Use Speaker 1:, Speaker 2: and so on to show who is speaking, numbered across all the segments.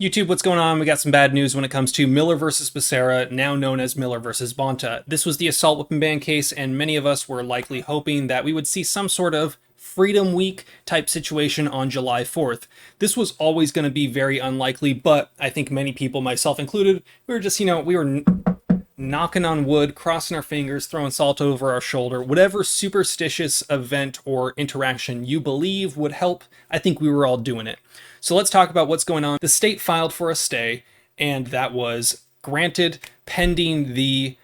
Speaker 1: YouTube, what's going on? We got some bad news when it comes to Miller versus Becerra, now known as Miller versus Bonta. This was the assault weapon ban case, and many of us were likely hoping that we would see some sort of Freedom Week type situation on July 4th. This was always going to be very unlikely, but I think many people, myself included, we were just, we were knocking on wood, crossing our fingers, throwing salt over our shoulder, whatever superstitious event or interaction you believe would help. I think we were all doing it. So let's talk about what's going on. The state filed for a stay, and that was granted pending the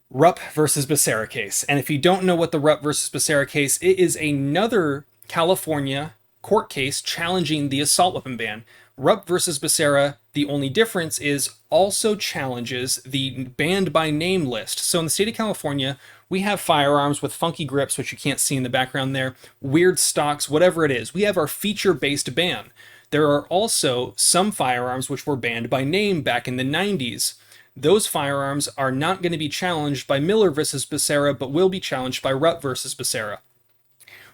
Speaker 1: Rupp versus Becerra case. And if you don't know what the Rupp versus Becerra case, it is another California court case challenging the assault weapon ban. Rupp versus Becerra, the only difference is also challenges the banned by name list. So in the state of California, we have firearms with funky grips, which you can't see in the background there, weird stocks, whatever it is. We have our feature-based ban. There are also some firearms which were banned by name back in the 90s. Those firearms are not going to be challenged by Miller versus Becerra, but will be challenged by Rupp versus Becerra.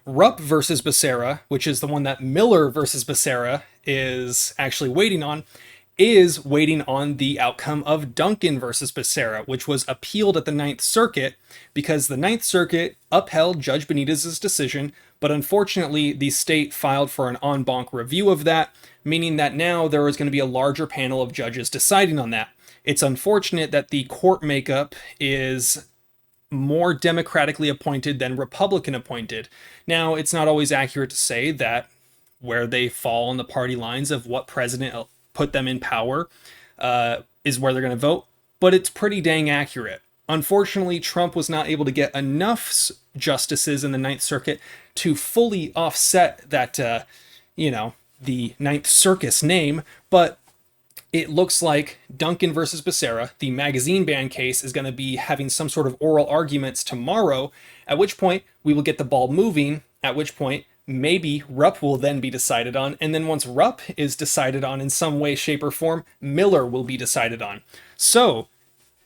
Speaker 1: Rupp versus Becerra, which is the one that Miller versus Becerra is actually waiting on, is waiting on the outcome of Duncan versus Becerra, which was appealed at the Ninth Circuit because the Ninth Circuit upheld Judge Benitez's decision, but unfortunately the state filed for an en banc review of that, meaning that now there is going to be a larger panel of judges deciding on that. It's unfortunate that the court makeup is more democratically appointed than Republican appointed. Now, it's not always accurate to say that where they fall on the party lines of what president put them in power is where they're going to vote, but it's pretty dang accurate. Unfortunately, Trump was not able to get enough justices in the Ninth Circuit to fully offset that, the Ninth Circus name, but it looks like Duncan versus Becerra, the magazine ban case, is going to be having some sort of oral arguments tomorrow, at which point we will get the ball moving, at which point maybe Rupp will then be decided on, and then once Rupp is decided on in some way, shape, or form, Miller will be decided on. So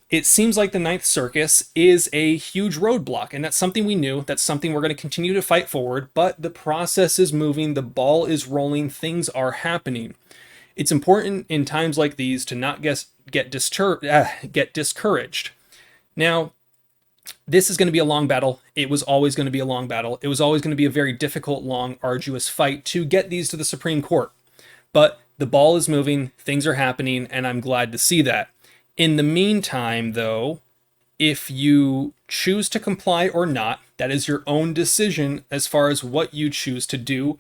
Speaker 1: it seems like the Ninth Circus is a huge roadblock, and that's something we knew. That's something we're going to continue to fight forward, but the process is moving, the ball is rolling, things are happening. It's important in times like these to not get discouraged. Now, this is going to be a long battle. It was always going to be a long battle. It was always going to be a very difficult, long, arduous fight to get these to the Supreme Court. But the ball is moving, things are happening, and I'm glad to see that. In the meantime, though, if you choose to comply or not, that is your own decision as far as what you choose to do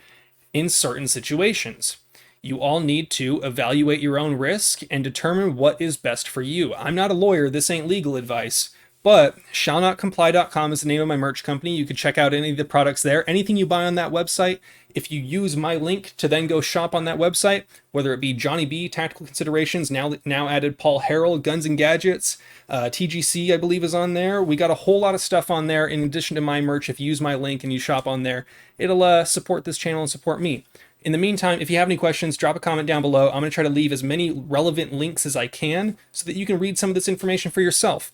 Speaker 1: in certain situations. You all need to evaluate your own risk and determine what is best for you. I'm not a lawyer, this ain't legal advice, but shallnotcomply.com is the name of my merch company. You can check out any of the products there. Anything you buy on that website, if you use my link to then go shop on that website, whether it be Johnny B, Tactical Considerations, now added Paul Harrell, Guns and Gadgets, TGC I believe is on there. We got a whole lot of stuff on there in addition to my merch. If you use my link and you shop on there, it'll support this channel and support me. In the meantime, if you have any questions, drop a comment down below. I'm going to try to leave as many relevant links as I can so that you can read some of this information for yourself.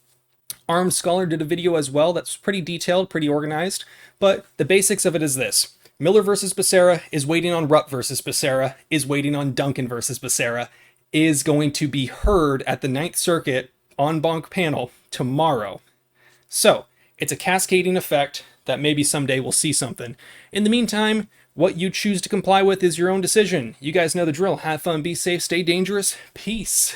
Speaker 1: Armed Scholar did a video as well that's pretty detailed, pretty organized, but the basics of it is this. Miller versus Becerra is waiting on Rupp versus Becerra, is waiting on Duncan versus Becerra, is going to be heard at the Ninth Circuit en banc panel tomorrow. So, it's a cascading effect that maybe someday we'll see something. In the meantime, what you choose to comply with is your own decision. You guys know the drill. Have fun, be safe, stay dangerous. Peace.